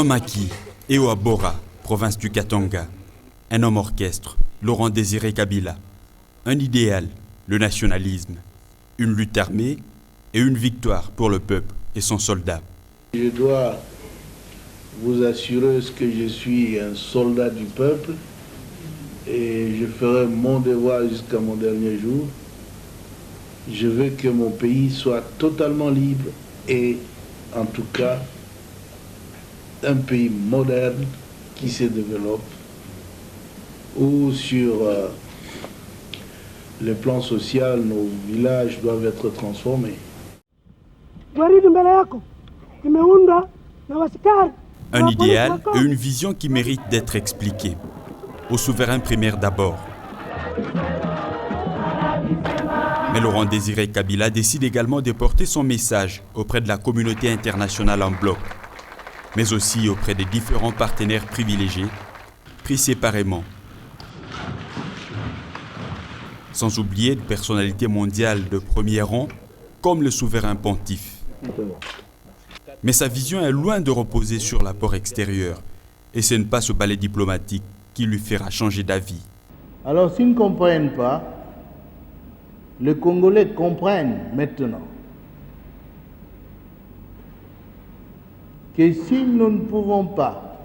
Un maquis, Ewa Bora, province du Katanga. Un homme orchestre, Laurent Désiré Kabila. Un idéal, le nationalisme. Une lutte armée et une victoire pour le peuple et son soldat. Je dois vous assurer que je suis un soldat du peuple et je ferai mon devoir jusqu'à mon dernier jour. Je veux que mon pays soit totalement libre et en tout cas un pays moderne qui se développe, où sur le plan social, nos villages doivent être transformés. Un idéal et une vision qui méritent d'être expliqués. Au souverain primaire d'abord. Mais Laurent Désiré Kabila décide également de porter son message auprès de la communauté internationale en bloc, mais aussi auprès des différents partenaires privilégiés, pris séparément. Sans oublier de personnalités mondiales de premier rang, comme le souverain pontife. Mais sa vision est loin de reposer sur l'apport extérieur, et ce n'est pas ce ballet diplomatique qui lui fera changer d'avis. Alors s'ils ne comprennent pas, les Congolais comprennent maintenant que si nous ne pouvons pas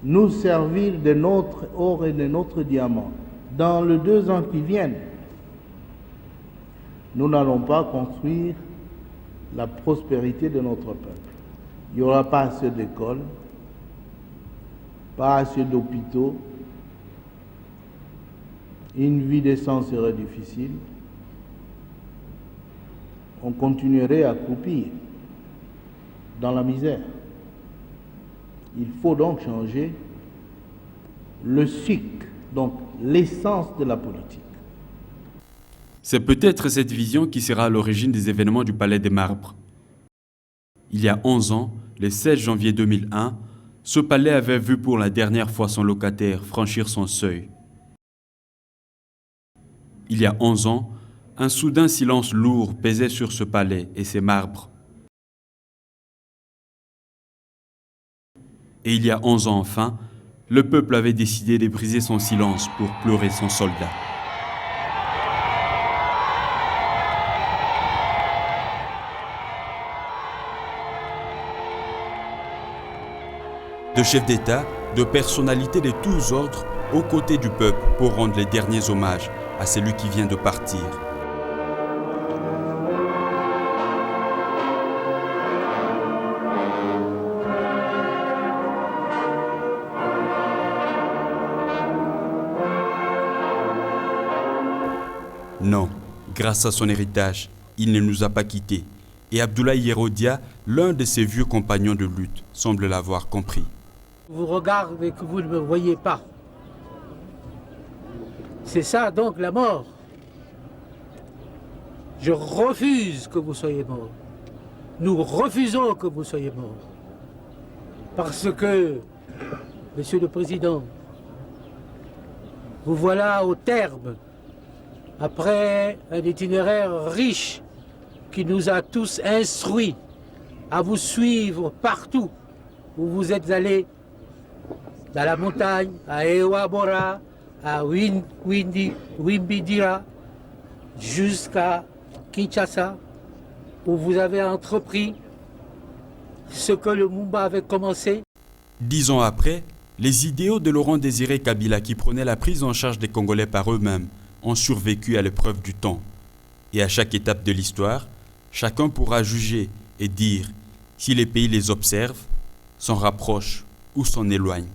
nous servir de notre or et de notre diamant dans les 2 ans qui viennent, nous n'allons pas construire la prospérité de notre peuple. Il n'y aura pas assez d'écoles, pas assez d'hôpitaux, une vie décente serait difficile, on continuerait à croupir dans la misère. Il faut donc changer le cycle, donc l'essence de la politique. C'est peut-être cette vision qui sera à l'origine des événements du Palais des Marbres. Il y a 11 ans, le 16 janvier 2001, ce palais avait vu pour la dernière fois son locataire franchir son seuil. Il y a 11 ans, un soudain silence lourd pesait sur ce palais et ses marbres. Et il y a 11 ans enfin, le peuple avait décidé de briser son silence pour pleurer son soldat. De chefs d'État, de personnalités de tous ordres, aux côtés du peuple pour rendre les derniers hommages à celui qui vient de partir. Non, grâce à son héritage, il ne nous a pas quittés. Et Abdoulaye Yerodia, l'un de ses vieux compagnons de lutte, semble l'avoir compris. Vous regardez et que vous ne me voyez pas. C'est ça donc la mort. Je refuse que vous soyez mort. Nous refusons que vous soyez mort. Parce que, Monsieur le Président, vous voilà au terme, après un itinéraire riche qui nous a tous instruits à vous suivre partout où vous êtes allés, dans la montagne, à Ewa Bora, à Wimbidira, jusqu'à Kinshasa, où vous avez entrepris ce que le Mumba avait commencé. 10 ans après, les idéaux de Laurent Désiré Kabila qui prenaient la prise en charge des Congolais par eux-mêmes ont survécu à l'épreuve du temps. Et à chaque étape de l'histoire, chacun pourra juger et dire si les pays les observent, s'en rapprochent ou s'en éloignent.